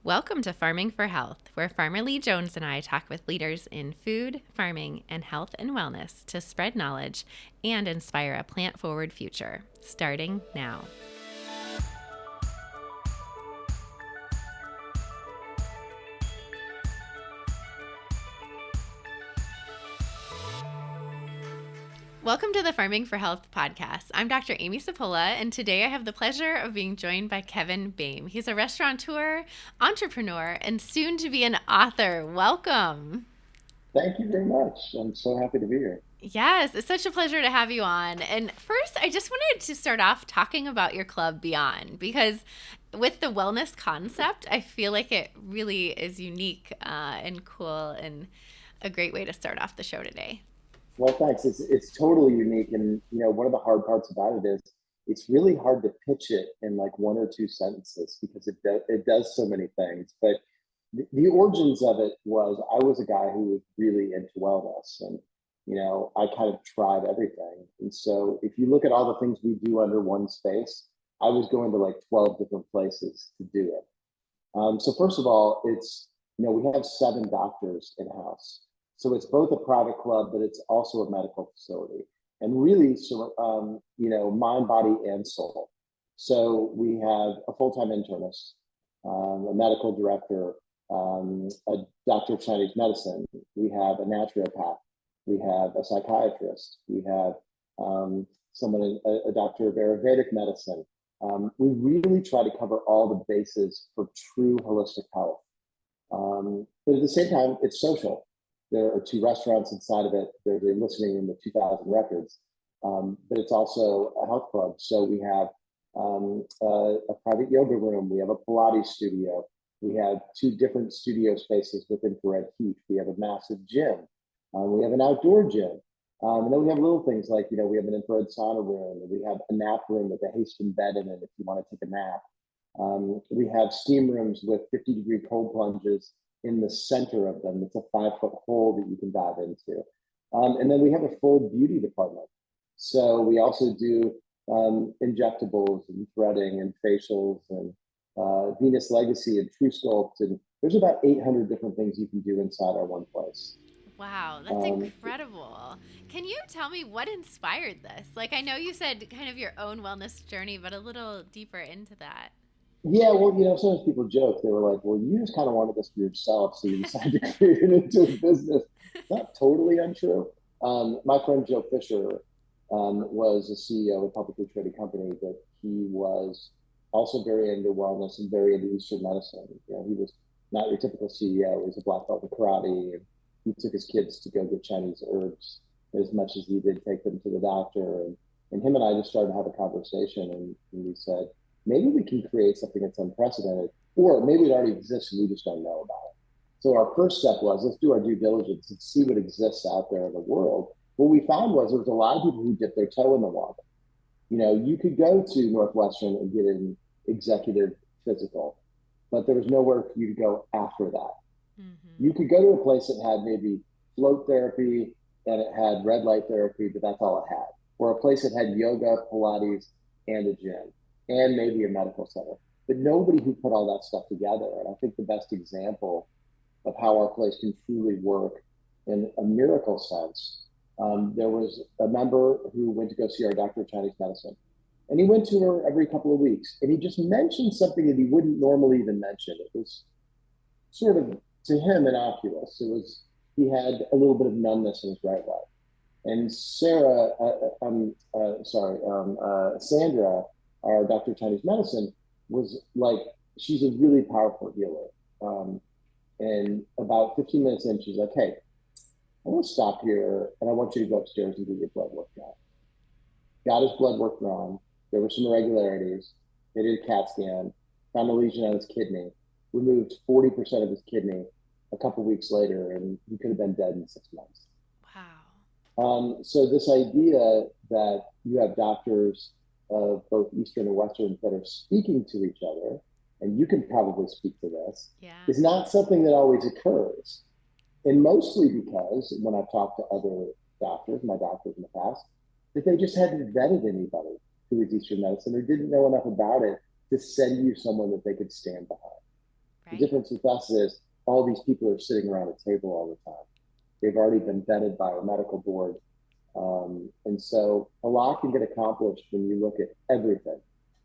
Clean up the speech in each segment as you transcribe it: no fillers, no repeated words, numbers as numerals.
Welcome to Farming for Health, where Farmer Lee Jones and I talk with leaders in food, farming, and health and wellness to spread knowledge and inspire a plant forward future, starting now. Welcome to the Farming for Health podcast. I'm Dr. Amy Sapola, and today I have the pleasure of being joined by Kevin Boehm. He's a restaurateur, entrepreneur, and soon to be an author. Welcome. Thank you very much. I'm so happy to be here. Yes, it's such a pleasure to have you on. And first, I just wanted to start off talking about your club, BIAN, because with the wellness concept, I feel like it really is unique and cool and a great way to start off the show today. Well, thanks. It's totally unique, and one of the hard parts about it is it's really hard to pitch it in like one or two sentences because it does so many things. But the origins of it was I was a guy who was really into wellness, and I kind of tried everything. And so if you look at all the things we do under one space, I was going to like 12 different places to do it. So first of all, we have 7 doctors in house. So it's both a private club, but it's also a medical facility, and really, so mind, body, and soul. So we have a full-time internist, a medical director, a doctor of Chinese medicine. We have a naturopath. We have a psychiatrist. We have a doctor of Ayurvedic medicine. We really try to cover all the bases for true holistic health. But at the same time, it's social. There are 2 restaurants inside of it. There's a listening room with 2,000 records, but it's also a health club. So we have a private yoga room. We have a Pilates studio. We have 2 different studio spaces with infrared heat. We have a massive gym. We have an outdoor gym. And then we have little things like, we have an infrared sauna room, and we have a nap room with a Hasten bed in it if you want to take a nap. We have steam rooms with 50-degree cold plunges in the center of them. It's a 5-foot hole that you can dive into. And then we have a full beauty department. So we also do injectables and threading and facials and Venus Legacy and True Sculpt. And there's about 800 different things you can do inside our one place. Wow, that's Um, incredible. Can you tell me what inspired this? Like, I know you said kind of your own wellness journey, but a little deeper into that. Yeah, well, sometimes people joke. They were like, "Well, you just kind of wanted this for yourself, so you decided to create it into a business." Not totally untrue. My friend Joe Fisher was a CEO of a publicly traded company, but he was also very into wellness and very into Eastern medicine. He was not your typical CEO. He was a black belt in karate, and he took his kids to go get Chinese herbs as much as he did take them to the doctor. And him and I just started to have a conversation, and we said maybe we can create something that's unprecedented, or maybe it already exists and we just don't know about it. So our first step was let's do our due diligence and see what exists out there in the world. What we found was there was a lot of people who dipped their toe in the water. You could go to Northwestern and get an executive physical, but there was nowhere for you to go after that. Mm-hmm. You could go to a place that had maybe float therapy and it had red light therapy, but that's all it had. Or a place that had yoga, Pilates, and a gym, and maybe a medical center. But nobody who put all that stuff together. And I think the best example of how our place can truly work in a miracle sense. There was a member who went to go see our doctor of Chinese medicine, and he went to her every couple of weeks, and he just mentioned something that he wouldn't normally even mention. It was sort of to him innocuous. It was he had a little bit of numbness in his right leg, and Sandra, our doctor of Chinese medicine, was like, she's a really powerful healer. And about 15 minutes in, she's like, "Hey, I want to stop here and I want you to go upstairs and get your blood work done." Got his blood work drawn. There were some irregularities. They did a CAT scan, found a lesion on his kidney, removed 40% of his kidney a couple weeks later, and he could have been dead in 6 months. Wow. So this idea that you have doctors of both Eastern and Western that are speaking to each other, and you can probably speak to this, Yeah. is not something that always occurs. And mostly because when I've talked to other doctors, my doctors in the past, that they just hadn't vetted anybody who was Eastern medicine or didn't know enough about it to send you someone that they could stand behind. The Right. difference with us is all these people are sitting around a table all the time. They've already been vetted by our medical board. And so a lot can get accomplished when you look at everything.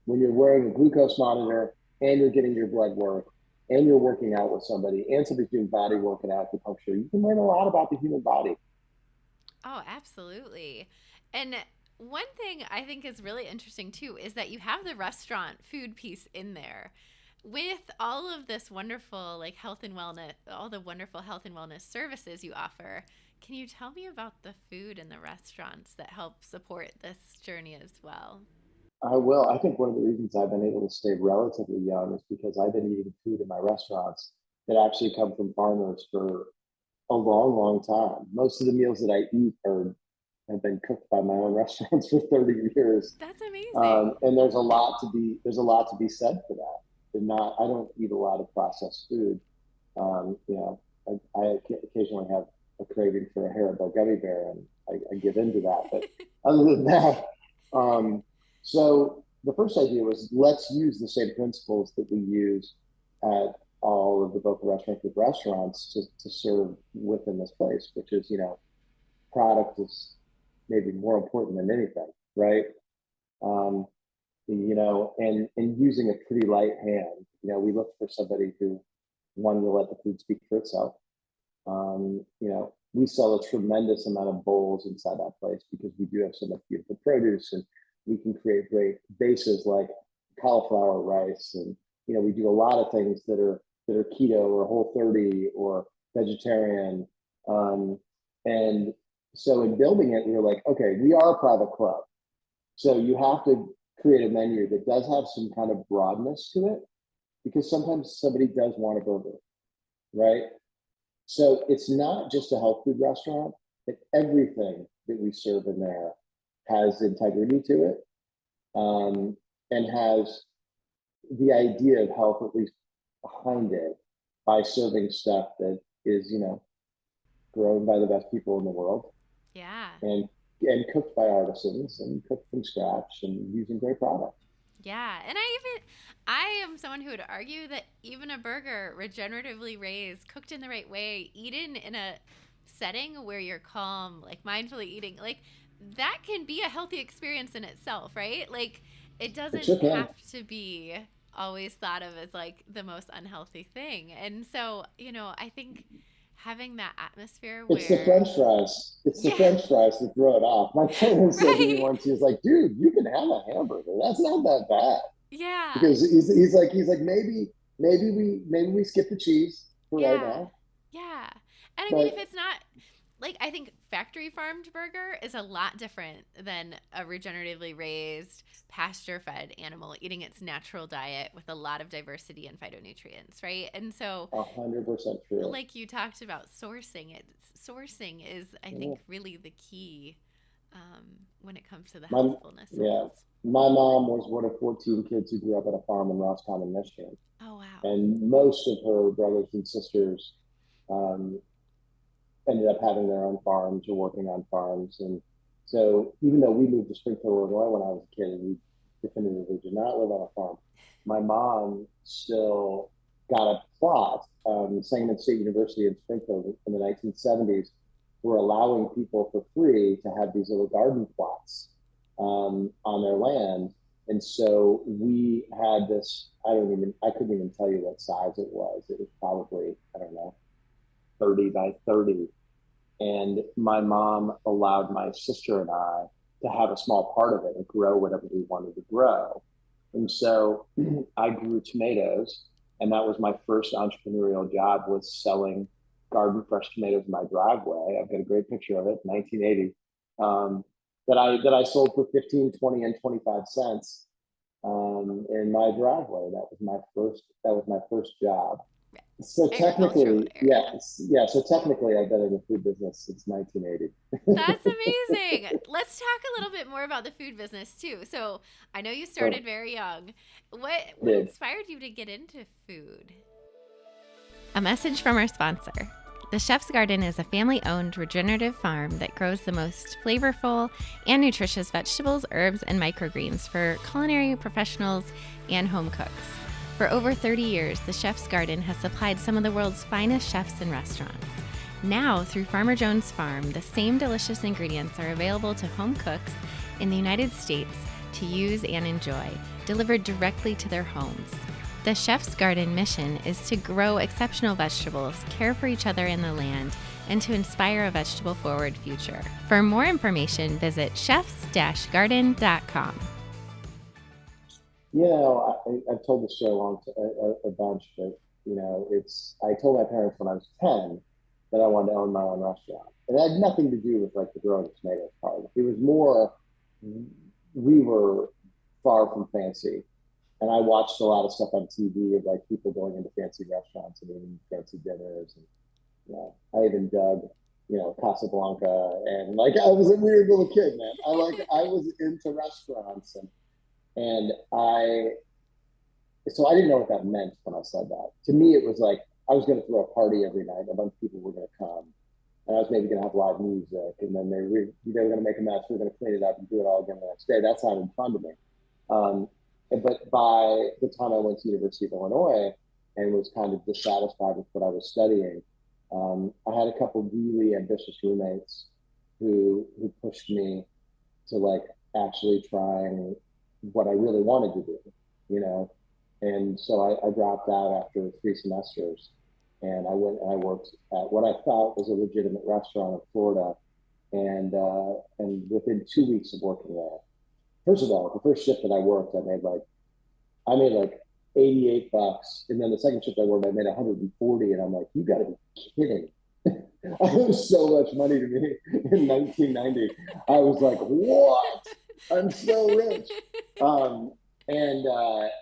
When you're wearing a glucose monitor and you're getting your blood work and you're working out with somebody and somebody's doing body work and acupuncture, you can learn a lot about the human body. Oh, absolutely. And one thing I think is really interesting too is that you have the restaurant food piece in there with all of this wonderful like health and wellness, all the wonderful health and wellness services you offer. Can you tell me about the food in the restaurants that help support this journey as well? I will. I think one of the reasons I've been able to stay relatively young is because I've been eating food in my restaurants that actually come from farmers for a long, long time. Most of the meals that I eat are have been cooked by my own restaurants for 30 years. That's amazing. And there's a lot to be said for that. They're not I don't eat a lot of processed food. You know, I occasionally have a craving for a Haribo gummy bear, and I give into that. But other than that, um, so the first idea was let's use the same principles that we use at all of the Boca Restaurant Group restaurants to serve within this place, which is, product is maybe more important than anything, right? Um, and using a pretty light hand. We look for somebody who one will let the food speak for itself. We sell a tremendous amount of bowls inside that place because we do have so much beautiful produce, and we can create great bases like cauliflower rice, and we do a lot of things that are keto or whole 30 or vegetarian. And so in building it, we were like, okay, we are a private club, so you have to create a menu that does have some kind of broadness to it, because sometimes somebody does want a burger, right? So it's not just a health food restaurant, but everything that we serve in there has integrity to it, and has the idea of health at least behind it, by serving stuff that is, grown by the best people in the world, Yeah. and cooked by artisans and cooked from scratch and using great products. Yeah, and I am someone who would argue that even a burger regeneratively raised, cooked in the right way, eaten in a setting where you're calm, like mindfully eating, like that can be a healthy experience in itself, right? Like it It doesn't sure can. have to be always thought of as like the most unhealthy thing. And so, I think having that atmosphere It's the where French fries. It's the yeah, French fries that throw it off. My friend said to me right? once, he was like, "Dude, you can have a hamburger. That's not that bad." Yeah. Because he's like maybe we skip the cheese for right Yeah. now, Yeah. And I mean, if but it's not like, I think factory farmed burger is a lot different than a regeneratively raised, pasture fed animal eating its natural diet with a lot of diversity and phytonutrients, right? And so, 100% true. like you talked about sourcing is, I Yeah. think, really the key when it comes to the My healthfulness of yeah, this. my mom was one of 14 kids who grew up at a farm in Roscommon, Michigan, Oh, wow. and most of her brothers and sisters um, ended up having their own farms or working on farms. And so even though we moved to Springfield, Illinois when I was a kid, and we definitively did not live on a farm, my mom still got a plot. Sangamon State University in Springfield in the 1970s were allowing people for free to have these little garden plots on their land. And so we had this, I couldn't even tell you what size it was. It was probably, I don't know, 30 by 30, and my mom allowed my sister and I to have a small part of it and grow whatever we wanted to grow. And so I grew tomatoes, and that was my first entrepreneurial job, was selling garden fresh tomatoes in my driveway. I've got a great picture of it, 1980, that I sold for 15, 20, and 25 cents in my driveway. That was my first job. So Agricultural technically, era. yes, yeah. So technically, I've been in the food business since 1980. That's amazing. Let's talk a little bit more about the food business too. So, I know you Sure, started very young. What did. inspired you to get into food? A message from our sponsor. The Chef's Garden is a family-owned regenerative farm that grows the most flavorful and nutritious vegetables, herbs, and microgreens for culinary professionals and home cooks. For over 30 years, the Chef's Garden has supplied some of the world's finest chefs and restaurants. Now, through Farmer Jones Farm, the same delicious ingredients are available to home cooks in the United States to use and enjoy, delivered directly to their homes. The Chef's Garden mission is to grow exceptional vegetables, care for each other in the land, and to inspire a vegetable-forward future. For more information, visit chefs-garden.com. I've told this story a bunch, but I told my parents when I was 10 that I wanted to own my own restaurant. And it had nothing to do with like the growing tomatoes part. It was more, we were far from fancy. And I watched a lot of stuff on TV of like people going into fancy restaurants and eating fancy dinners. And I even dug, Casablanca, and like I was a weird little kid, man. I was into restaurants, and so I didn't know what that meant when I said that. To me, it was like I was going to throw a party every night. A bunch of people were going to come, and I was maybe going to have live music, and then they were going to make a mess. We were going to clean it up and do it all again the next day. That sounded fun to me. But by the time I went to University of Illinois and was kind of dissatisfied with what I was studying, I had a couple of really ambitious roommates who pushed me to like actually trying what I really wanted to do, you know. And so I dropped out after 3 semesters, and I went and I worked at what I thought was a legitimate restaurant in Florida. And within 2 weeks of working there, first of all, the first shift that I worked, I made like $88, and then the second shift I worked, I made 140, and I'm like, you got to be kidding! That was so much money to me in 1990. I was like, what? I'm so rich. I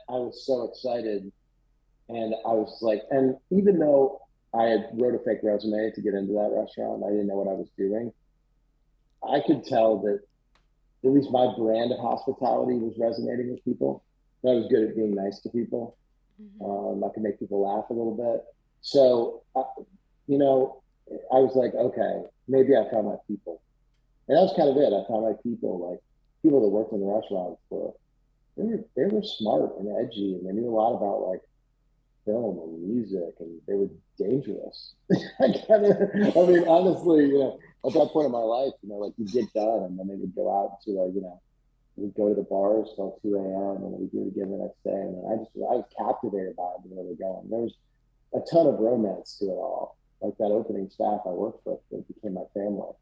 was so excited. And I was like, and even though I had wrote a fake resume to get into that restaurant, I didn't know what I was doing. I could tell that at least my brand of hospitality was resonating with people. That I was good at being nice to people. I could make people laugh a little bit. So, you know, I was like, okay, maybe I found my people. And that was kind of it. I found my people, like people that worked in the restaurants they were smart and edgy, and they knew a lot about like film and music, and they were dangerous. I mean, honestly, at that point in my life, like you get done, and then they would go out to we'd go to the bars till 2 a.m. and we'd do it again the next day. And then I was captivated by where they're going. There was a ton of romance to it all. Like that opening staff I worked with, that became my family.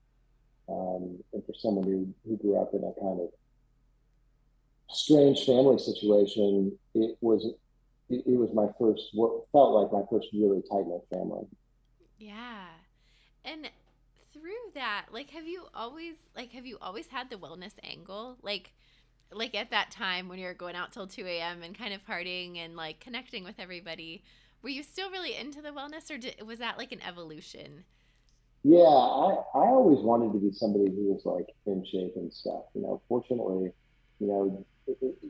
And for someone who grew up in a kind of strange family situation, it was my first, what felt like my first really tight knit family. Yeah. And through that, like have you always had the wellness angle? Like at that time when you were going out till 2 a.m. and kind of partying and like connecting with everybody, were you still really into the wellness, or was that like an evolution? Yeah, I always wanted to be somebody who was like in shape and stuff. Fortunately, the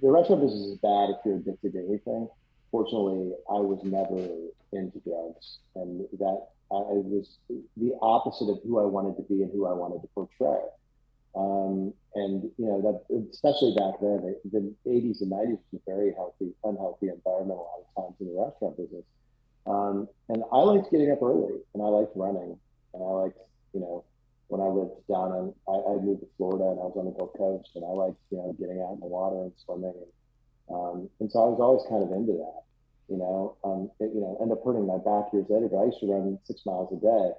restaurant business is bad if you're addicted to anything. Fortunately, I was never into drugs, and that I was the opposite of who I wanted to be and who I wanted to portray. And that especially back then, the 80s and 90s was a very unhealthy environment a lot of times in the restaurant business. And I liked getting up early, and I liked running, and I liked, when I lived down in, I moved to Florida, and I was on the Gulf Coast, and I liked, getting out in the water and swimming. And so I was always kind of into that, ended up hurting my back years later, but I used to run 6 miles a day,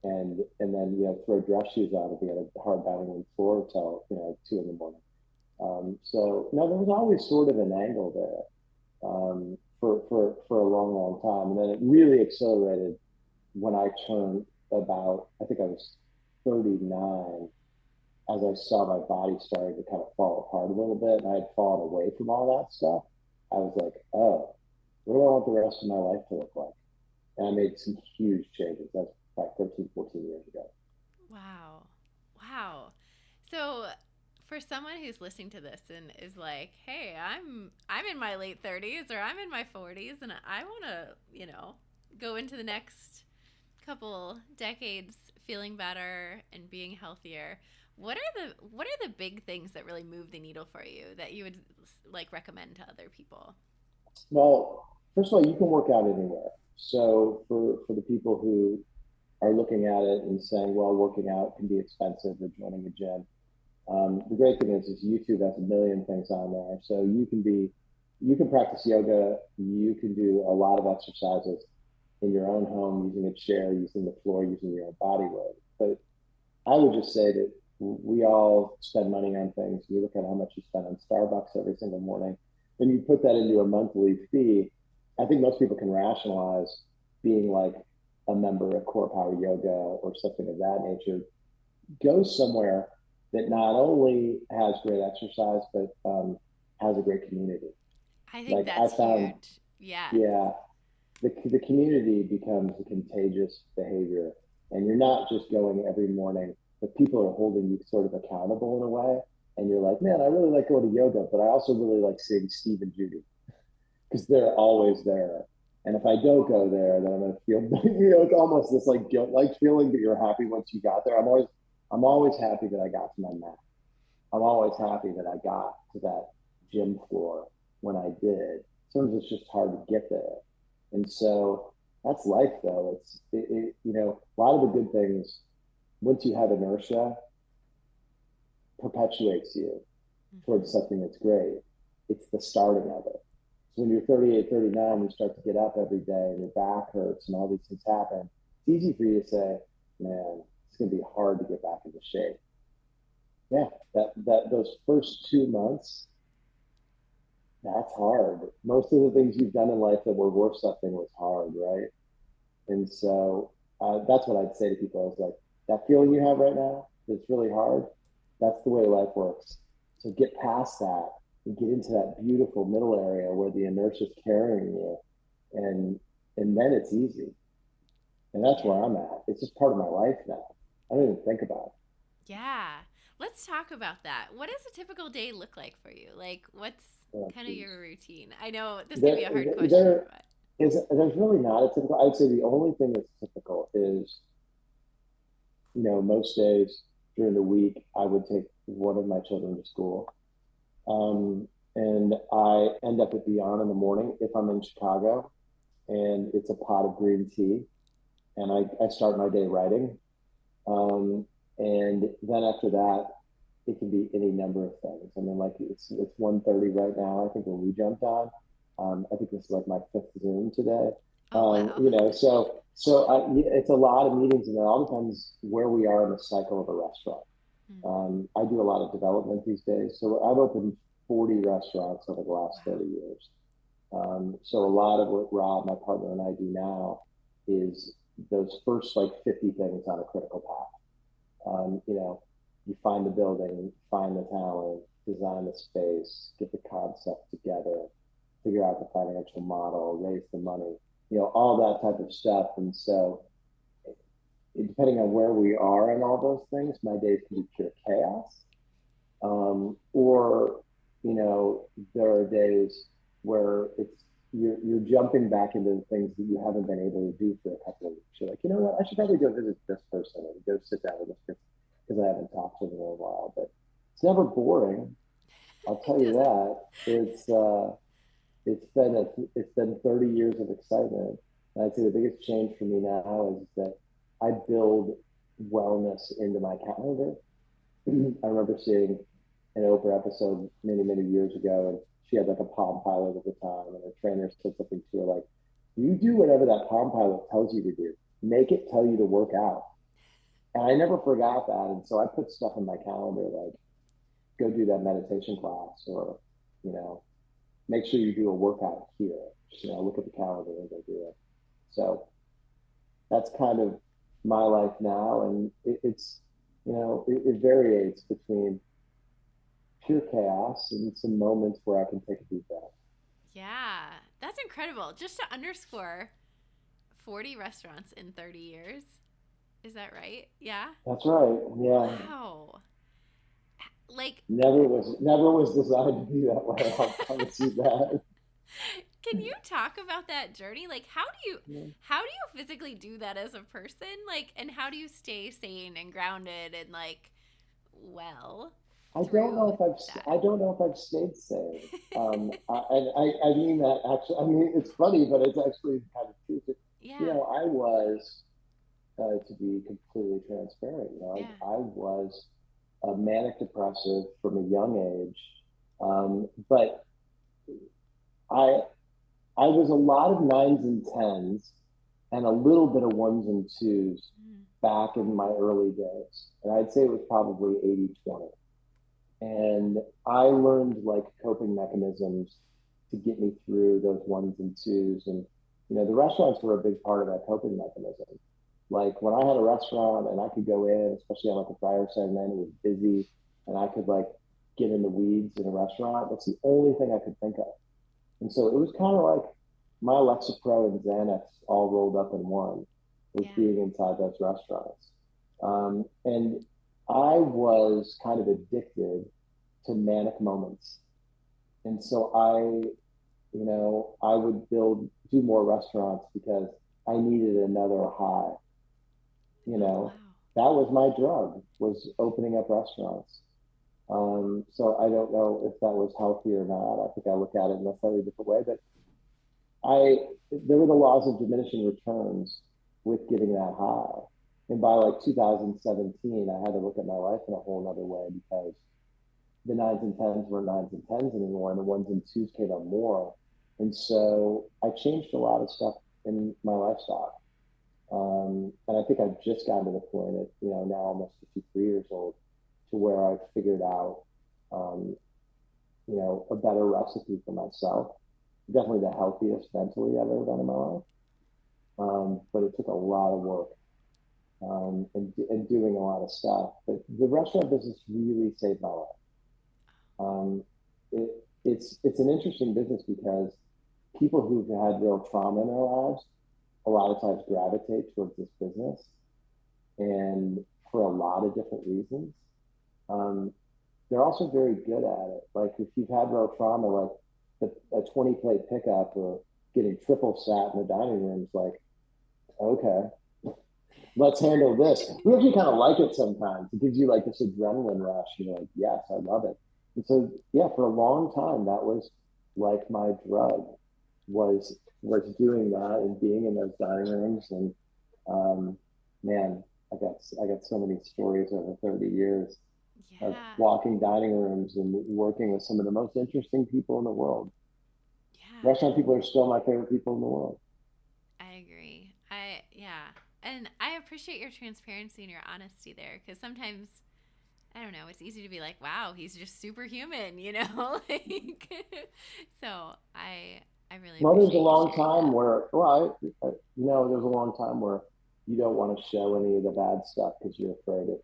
and then throw dress shoes on and be on a hard dining room floor till 2 in the morning. So no, there was always sort of an angle there, for a long time, and then it really accelerated when I turned about, I think I was 39, as I saw my body starting to kind of fall apart a little bit, and I had fallen away from all that stuff. I was like, oh, what do I want the rest of my life to look like? And I made some huge changes. That's like 13, 14 years ago. Wow. Wow. So for someone who's listening to this and is like, "Hey, I'm in my late 30s or I'm in my 40s and I want to, go into the next couple decades feeling better and being healthier." What are the big things that really move the needle for you that you would like recommend to other people? Well, First of all, you can work out anywhere. So for the people who are looking at it and saying, well, working out can be expensive or joining a gym, the great thing is YouTube has a million things on there. So you can practice yoga. You can do a lot of exercises in your own home using a chair, using the floor, using your own body weight. But I would just say that we all spend money on things. You look at how much you spend on Starbucks every single morning. Then you put that into a monthly fee. I think most people can rationalize being like a member of Core Power Yoga or something of that nature. Go somewhere that not only has great exercise, but has a great community. I think Like I that's found, huge. Yes. yeah, the community becomes a contagious behavior, and you're not just going every morning, but people are holding you sort of accountable in a way. And you're like, man, I really like going to yoga, but I also really like seeing Steve and Judy because they're always there. And if I don't go there, then I'm going to feel, it's almost this like guilt like feeling, but you're happy once you got there. I'm always happy that I got to my mat. I'm always happy that I got to that gym floor when I did. Sometimes it's just hard to get there. And so that's life though. A lot of the good things, once you have inertia, perpetuates you towards Mm-hmm. something that's great. It's the starting of it. So when you're 38, 39, you start to get up every day and your back hurts and all these things happen. It's easy for you to say, man, it's going to be hard to get back into shape. Yeah, that those first 2 months, that's hard. Most of the things you've done in life that were worth something was hard, right? And so that's what I'd say to people. Is like that feeling you have right now that's really hard. That's the way life works. So get past that and get into that beautiful middle area where the inertia is carrying you, and then it's easy. And that's Yeah. where I'm at. It's just part of my life now. I don't even think about Yeah. Let's talk about that. What does a typical day look like for you? Like, what's it. Oh, kind of geez. your routine? I know this could There, be a hard question, there but there's really not a typical. I'd say the only thing that's typical is, most days during the week I would take one of my children to school. And I end up at BIAN in the morning if I'm in Chicago, and it's a pot of green tea, and I start my day writing. And then after that, it can be any number of things. I mean, like it's 1:30 right now. I think when we jumped on, I think this is like my fifth Zoom today. oh wow. It's a lot of meetings, and it all depends where we are in the cycle of a restaurant. Mm-hmm. I do a lot of development these days, so I've opened 40 restaurants over the last Wow. 30 years. So a lot of what Rob, my partner, and I do now is those first like 50 things on a critical path. You find the building, find the talent, design the space, get the concept together, figure out the financial model, raise the money, all that type of stuff. And so, depending on where we are in all those things, my days can be pure chaos. Or, there are days where you're jumping back into the things that you haven't been able to do for a couple of weeks. You're like, you know what, I should probably go visit this person and go sit down with this person because I haven't talked to them in a while. But it's never boring. I'll tell It you doesn't. that. It's been 30 years of excitement. And I'd say the biggest change for me now is that I build wellness into my calendar. I remember seeing an Oprah episode many, many years ago, and she had like a Palm Pilot at the time, and her trainer said something to her like, "You do whatever that Palm Pilot tells you to do. Make it tell you to work out." And I never forgot that, and so I put stuff in my calendar like, "Go do that meditation class," or, you know, "Make sure you do a workout here." Look at the calendar and go do it. So that's kind of my life now, and it varies between pure chaos and some moments where I can take a deep breath. Yeah. That's incredible. Just to underscore 40 restaurants in 30 years. Is that right? Yeah. That's right. Yeah. Wow. Like, Never was designed to be that way. I'll promise you that. can you talk about that journey? Like, how do you physically do that as a person? Like, and how do you stay sane and grounded and like well? I don't know through if that? I don't know if I've stayed sane. I mean that actually. I mean, it's funny, but it's actually kind of true. You Yeah. know, I was to be completely transparent. You know, Yeah. I was a manic depressive from a young age, but I I was a lot of nines and tens and a little bit of ones and twos Mm. back in my early days. And I'd say it was probably 80-20. And I learned like coping mechanisms to get me through those ones and twos. And, you know, the restaurants were a big part of that coping mechanism. Like when I had a restaurant and I could go in, especially on like a Friday or Saturday night, it was busy and I could like get in the weeds in a restaurant. That's the only thing I could think of. And so it was kind of like my Lexapro and Xanax all rolled up in one was Yeah. being inside those restaurants. And I was kind of addicted to manic moments. And so you know, I would do more restaurants because I needed another high. You Oh, know, wow. that was my drug, was opening up restaurants. So I don't know if that was healthy or not. I think I look at it in a slightly different way, but I there were the laws of diminishing returns with getting that high. And by like 2017, I had to look at my life in a whole other way because the nines and tens weren't nines and tens anymore, and the ones and twos came up more. And so I changed a lot of stuff in my lifestyle. And I think I've just gotten to the point at, you know, now almost 53 years old to where I've figured out, um, you know, a better recipe for myself. Definitely the healthiest mentally I've ever done in my life. But it took a lot of work and doing a lot of stuff. But the restaurant business really saved my life. Um, it's an interesting business because people who've had real trauma in their lives a lot of times gravitate towards this business, and for a lot of different reasons. Um, they're also very good at it. Like if you've had real trauma, like a 20 plate pickup or getting triple sat in the dining room is like, okay, let's handle this. We actually kind of like it sometimes. It gives you like this adrenaline rush. You're like, yes, I love it. And so, yeah, for a long time, that was like my drug was doing that and being in those dining rooms. And um, man, I got so many stories over 30 years of Yeah. walking dining rooms and working with some of the most interesting people in the world. Yeah. Restaurant people are still my favorite people in the world. I agree. Yeah. And I appreciate your transparency and your honesty there because sometimes, I don't know, it's easy to be like, wow, he's just superhuman, you know? like, so I really Well, there's a appreciate you long sharing time that. where, well, you know, there's a long time where you don't want to show any of the bad stuff because you're afraid it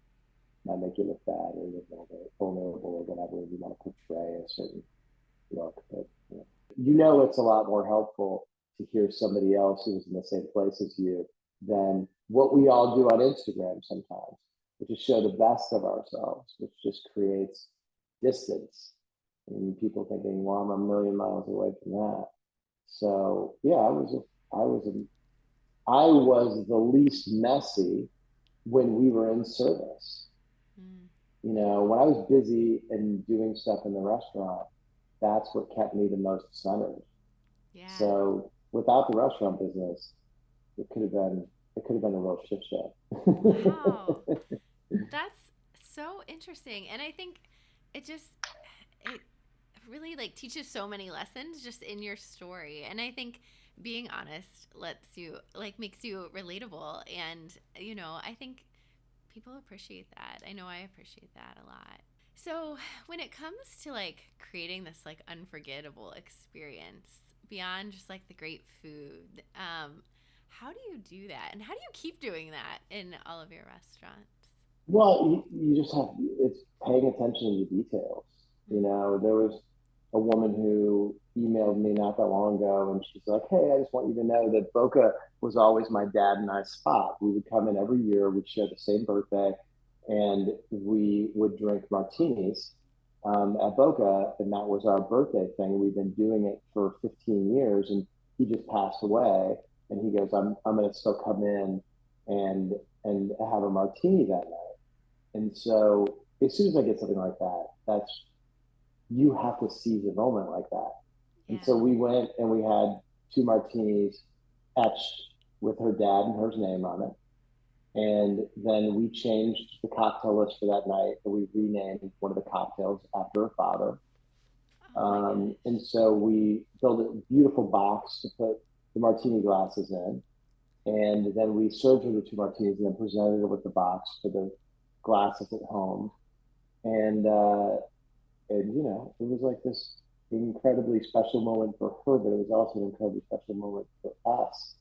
might make you look bad or look vulnerable or whatever. You want to portray a certain look, but you know, it's a lot more helpful to hear somebody else who's in the same place as you than what we all do on Instagram sometimes, which is show the best of ourselves, which just creates distance and people thinking, well, I'm a million miles away from that. So yeah, I was the least messy when we were in service. Mm, You know, when I was busy and doing stuff in the restaurant, that's what kept me the most centered. yeah. So without the restaurant business, it could have been a real shit show. Wow. That's so interesting. And I think it just, it really like teaches so many lessons just in your story. And I think being honest lets you, like, makes you relatable. And, you know, I think people appreciate that. I know I appreciate that a lot. So, when it comes to like creating this like unforgettable experience beyond just like the great food, how do you do that? And how do you keep doing that in all of your restaurants? Well, you just have it's paying attention to the details. You Mm. know, there was a woman who emailed me not that long ago, and she's like, "Hey, I just want you to know that Boca was always my dad and I's spot. We would come in every year, we'd share the same birthday, and we would drink martinis at Boca, and that was our birthday thing. We've been doing it for 15 years, and he just passed away, and he goes, I'm going to still come in and have a martini that night." And so as soon as I get something like that, that's, you have to seize a moment like that. And so Yeah. we went and we had two martinis etched with her dad and her name on it. And then we changed the cocktail list for that night, and we renamed one of the cocktails after her father. Oh my And gosh. so we built a beautiful box to put the martini glasses in. And then we served her the two martinis and then presented her with the box for the glasses at home. And, uh, and it was like this incredibly special moment for her, but it was also an incredibly special moment for us.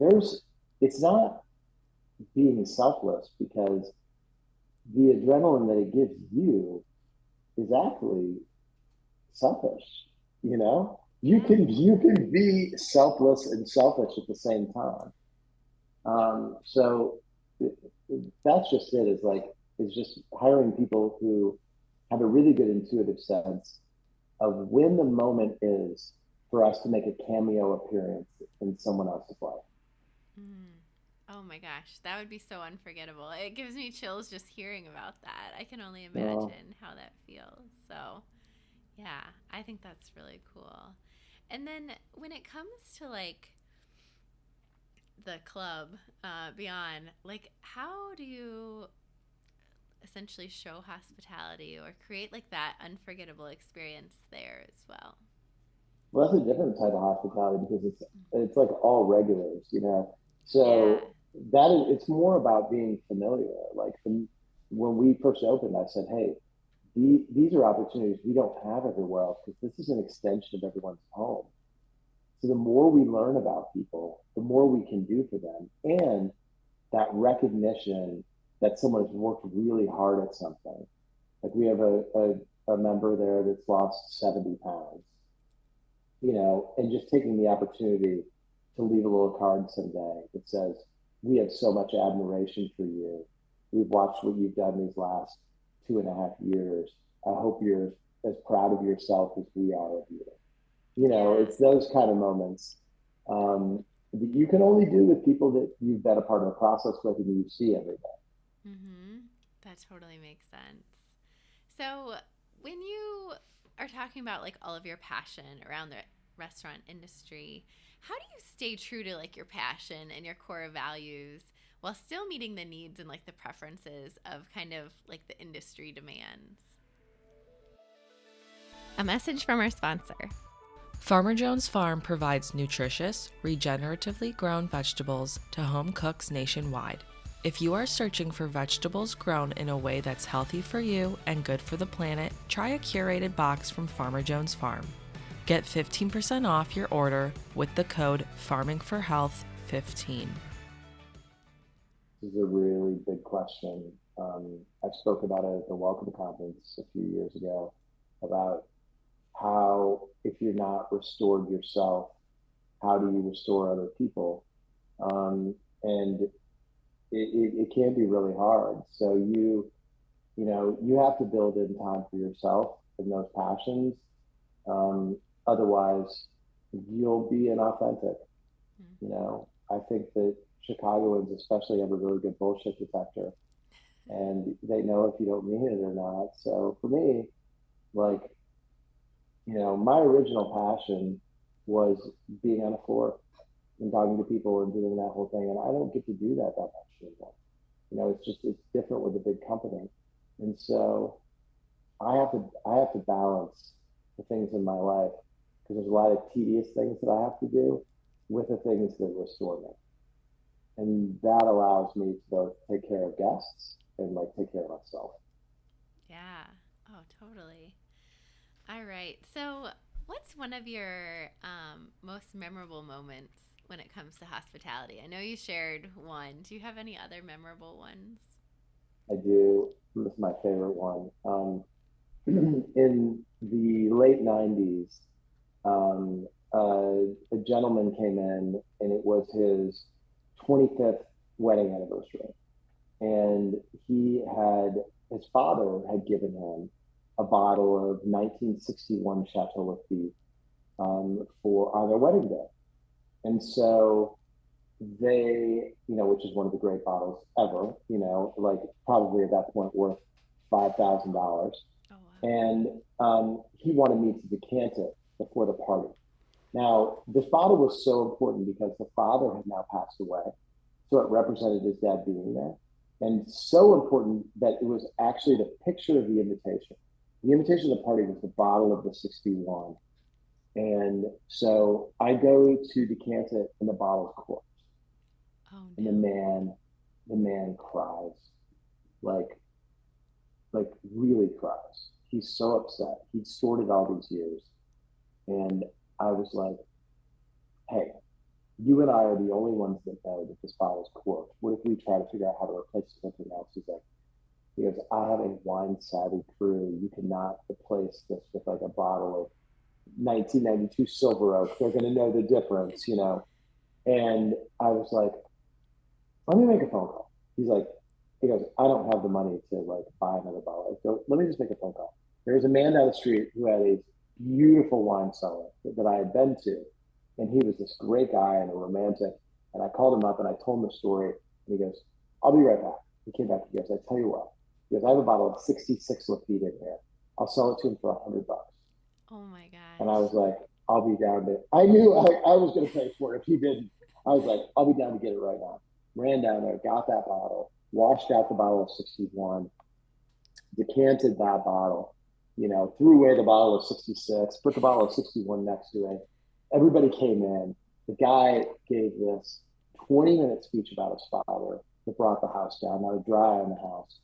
There's, it's not being selfless because the adrenaline that it gives you is actually selfish. Yeah. You can be selfless and selfish at the same time. So that's just it. Is like it's just hiring people who have a really good intuitive sense of when the moment is for us to make a cameo appearance in someone else's life. Mm. Oh my gosh, that would be so unforgettable. It gives me chills just hearing about that. I can only Uh, imagine how that feels. So, yeah, I think that's really cool. And then when it comes to like the club, BIAN, like how do you essentially show hospitality or create like that unforgettable experience there as well? well, that's a different type of hospitality because it's like all regulars. Yeah. So it's more about being familiar. Like when we first opened, I said, "Hey, these are opportunities we don't have everywhere else because this is an extension of everyone's home. So the more we learn about people, the more we can do for them, and that recognition that someone has worked really hard at something. Like we have a member there that's lost 70 pounds, and just taking the opportunity to leave a little card someday that says, "We have so much admiration for you. We've watched what you've done these last 2.5 years. I hope you're as proud of yourself as we are of you." Yeah. It's those kind of moments that you can only do with people that you've been a part of the process with and you see every day. Mm-hmm. That totally makes sense. So, when you are talking about like all of your passion around the restaurant industry, how do you stay true to like your passion and your core values while still meeting the needs and like the preferences of kind of like the industry demands? A message from our sponsor. Farmer Jones Farm provides nutritious, regeneratively grown vegetables to home cooks nationwide. If you are searching for vegetables grown in a way that's healthy for you and good for the planet, try a curated box from Farmer Jones Farm. Get 15% off your order with the code FarmingForHealth15. This is a really big question. I spoke about it at the Welcome Conference a few years ago about how, if you're not restored yourself, how do you restore other people? And it can be really hard. So you have to build in time for yourself and those passions. Otherwise, you'll be inauthentic. I think that Chicagoans especially have a really good bullshit detector, and they know if you don't mean it or not. So for me, like, my original passion was being on the floor and talking to people and doing that whole thing. And I don't get to do that much anymore. It's different with a big company. And so I have to balance the things in my life because there's a lot of tedious things that I have to do with the things that restore me. And that allows me to both take care of guests and like take care of myself. Yeah. Oh, totally. All right. So, what's one of your most memorable moments when it comes to hospitality? I know you shared one. Do you have any other memorable ones? I do. This is my favorite one. In the late 90s, a gentleman came in and it was his 25th wedding anniversary. And his father had given him a bottle of 1961 Chateau Lafite for on their wedding day. And so which is one of the great bottles ever, like probably at that point worth $5,000. Oh, And he wanted me to decant it before the party. Now, this bottle was so important because the father had now passed away. So it represented his dad being there. And so important that it was actually the picture of the invitation. The invitation to the party was the bottle of the 61. And so I go to decant it and the bottle's corked. Oh And no. the man cries, like, like really cries. He's so upset. He'd stored it all these years. And I was like, hey, you and I are the only ones that know that this bottle's corked. What if we try to figure out how to replace it with something else? He goes, I have a wine savvy crew. You cannot replace this with like a bottle of 1992 Silver Oak. They're going to know the difference, you know? And I was like, let me make a phone call. He goes, I don't have the money to like buy another bottle. I go, let me just make a phone call. There was a man down the street who had a beautiful wine cellar that I had been to. And he was this great guy and a romantic. And I called him up and I told him the story. And he goes, I'll be right back. He came back. He goes, I tell you what. He goes, I have a bottle of 66 Lafite in here. I'll sell it to him for $100. Oh my And I gosh. was like, I'll be down to, I knew I was going to pay for it if he didn't. I was like, I'll be down to get it right now. Ran down there, got that bottle, washed out the bottle of 61, decanted that bottle, you know, threw away the bottle of 66, put the bottle of 61 next to it. Everybody came in. The guy gave this 20-minute speech about his father that brought the house down, not a dry on the house.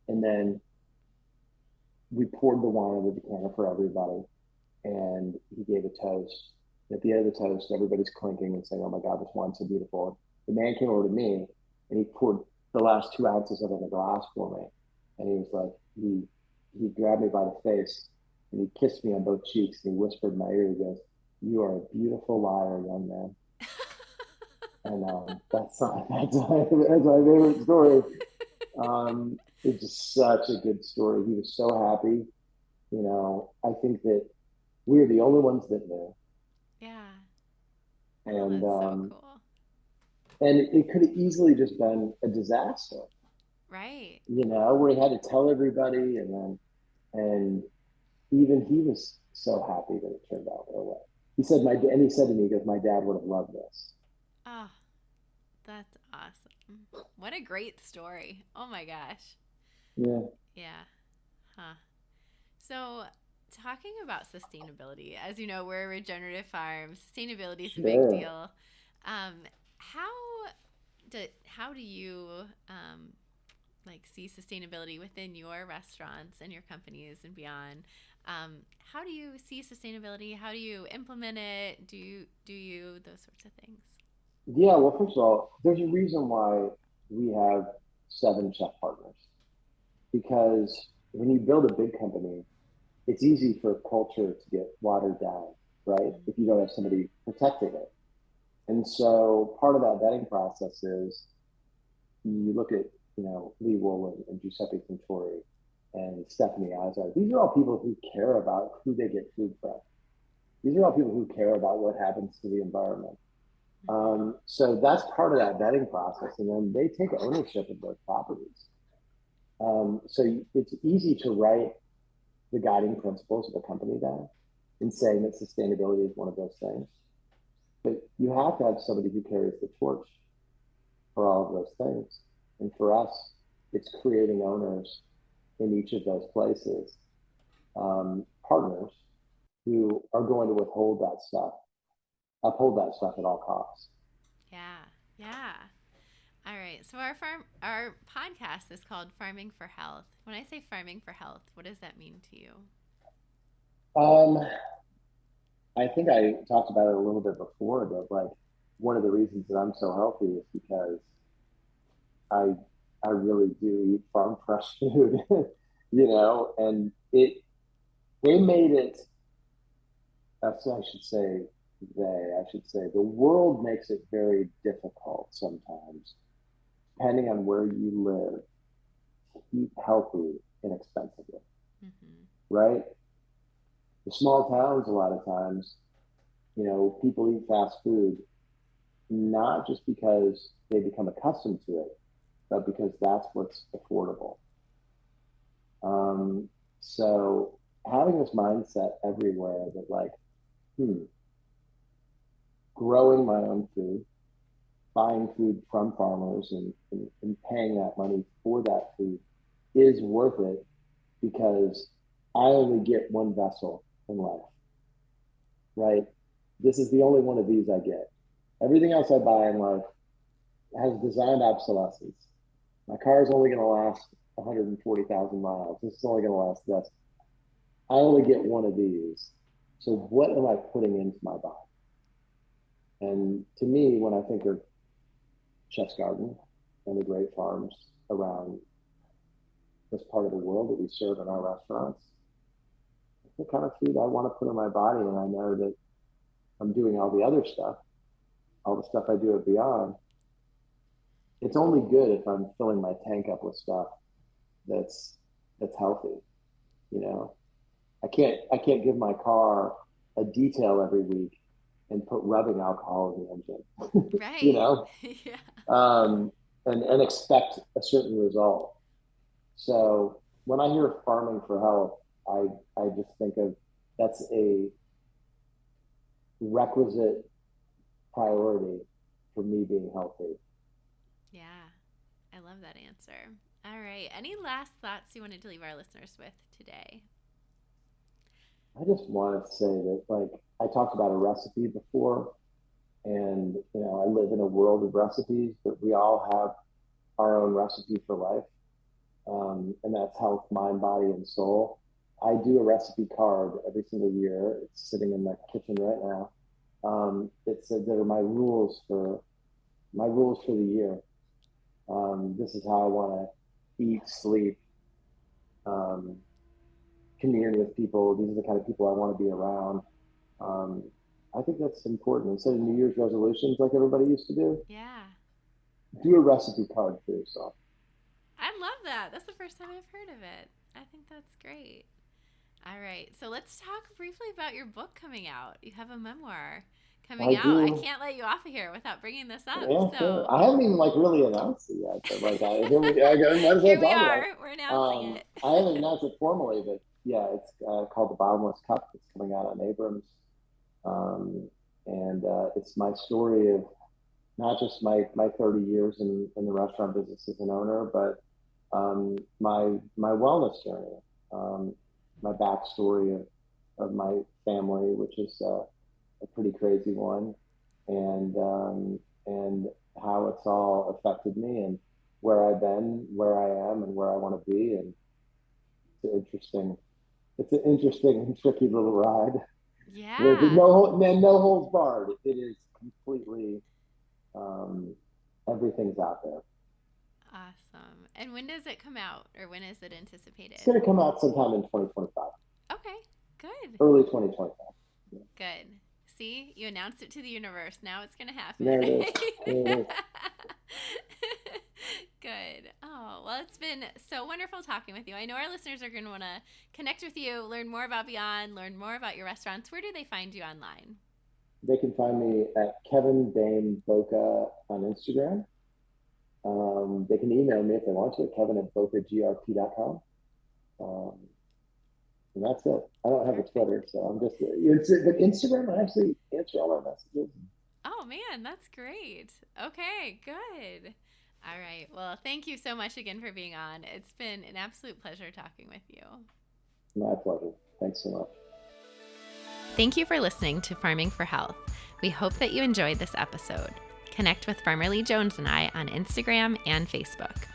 And then we poured the wine in the decanter for everybody, and he gave a toast. At the end of the toast, everybody's clinking and saying, "Oh my God, this wine's so beautiful." The man came over to me, and he poured the last 2 ounces of it in a glass for me, and he was like, he grabbed me by the face, and he kissed me on both cheeks, and he whispered in my ear, he goes, "You are a beautiful liar, young man." And that's my favorite story. It's just such a good story. He was so happy. You know, I think that we are the only ones that knew. Yeah. Oh, And that's so cool. it could have easily just been a disaster, Right. you know, where he had to tell everybody, and even he was so happy that it turned out that way. He said to me, he goes, "My dad would have loved this." Oh, that's awesome. What a great story. Oh my gosh. Yeah, Yeah. Huh. So, talking about sustainability, as you know, we're a regenerative farm. Sustainability is a big sure. deal. Um, how how do you like see sustainability within your restaurants and your companies and beyond? How do you see sustainability? How do you implement it? Do you those sorts of things? Yeah, well, first of all, there's a reason why we have 7 chef partners, because when you build a big company, it's easy for culture to get watered down, right? Mm-hmm. If you don't have somebody protecting it. And so part of that vetting process is you look at, you know, Lee Woolen and Giuseppe Contori and Stephanie Azar. These are all people who care about who they get food from. These are all people who care about what happens to the environment. Mm-hmm. So that's part of that vetting process. And then they take ownership of those properties. So it's easy to write the guiding principles of a company down in saying that sustainability is one of those things. But you have to have somebody who carries the torch for all of those things. And for us, it's creating owners in each of those places, partners who are going to withhold that stuff, uphold that stuff at all costs. Yeah. Yeah. All right. So our podcast is called Farming for Health. When I say farming for health, what does that mean to you? Um, I think I talked about it a little bit before, but like one of the reasons that I'm so healthy is because I I really do eat farm fresh food, you know, and they made it. So I should say I should say the world makes it very difficult sometimes, depending on where you live, to eat healthy inexpensively, Mm-hmm. right? The small towns, a lot of times, you know, people eat fast food not just because they become accustomed to it, but because that's what's affordable. Um, so having this mindset everywhere that like, growing my own food, buying food from farmers and paying that money for that food is worth it because I only get one vessel in life, right? This is the only one of these I get. Everything else I buy in life has designed obsolescence. My car is only going to last 140,000 miles. This is only going to last this. I only get one of these. So what am I putting into my body? And to me, when I think of Chef's Garden and the great farms around this part of the world that we serve in our restaurants, it's the kind of food I want to put in my body. And I know that I'm doing all the other stuff, all the stuff I do at BIAN. It's only good if I'm filling my tank up with stuff that's healthy. You know, I can't give my car a detail every week and put rubbing alcohol in the engine. Right. You know, Yeah. And expect a certain result. So when I hear farming for health, I just think of that's a requisite priority for me being healthy. Yeah. I love that answer. All right. Any last thoughts you wanted to leave our listeners with today? I just want to say that, like, I talked about a recipe before, and I live in a world of recipes, but we all have our own recipe for life, and that's health, mind, body, and soul. I do a recipe card every single year. It's sitting in my kitchen right now. It said there are my rules for the year. This is how I want to eat, sleep, um, commune with people. These are the kind of people I want to be around. Um, I think that's important. Instead of New Year's resolutions like everybody used to do a recipe card for yourself. I love that. That's the first time I've heard of it. I think that's great. All right. So let's talk briefly about your book coming out. You have a memoir coming out. I can't let you off of here without bringing this up. Yeah, sure. I haven't even really announced it yet. But here we are. We're announcing it. I haven't announced it formally, but yeah, it's called The Bottomless Cup. It's coming out on Abrams. And it's my story of not just my 30 years in the restaurant business as an owner, but my wellness journey, my backstory of my family, which is a pretty crazy one, and how it's all affected me and where I've been, where I am, and where I want to be. And it's an interesting and tricky little ride. Yeah. With no holds barred. It is completely, everything's out there. Awesome. And when does it come out, or when is it anticipated? It's going to come out sometime in 2025. Okay, good. Early 2025. Yeah. Good. See, you announced it to the universe. Now it's going to happen. There it is. Good. Oh, well, it's been so wonderful talking with you. I know our listeners are going to want to connect with you, learn more about BIAN, learn more about your restaurants. Where do they find you online? They can find me at Kevin Boehm Boca on Instagram. They can email me if they want to, kevin@bocagrp.com. And that's it. I don't have a Twitter, so I'm just, but Instagram, I actually answer all our messages. Oh, man, that's great. Okay, good. All right. Well, thank you so much again for being on. It's been an absolute pleasure talking with you. My pleasure. Thanks so much. Thank you for listening to Farming for Health. We hope that you enjoyed this episode. Connect with Farmer Lee Jones and I on Instagram and Facebook.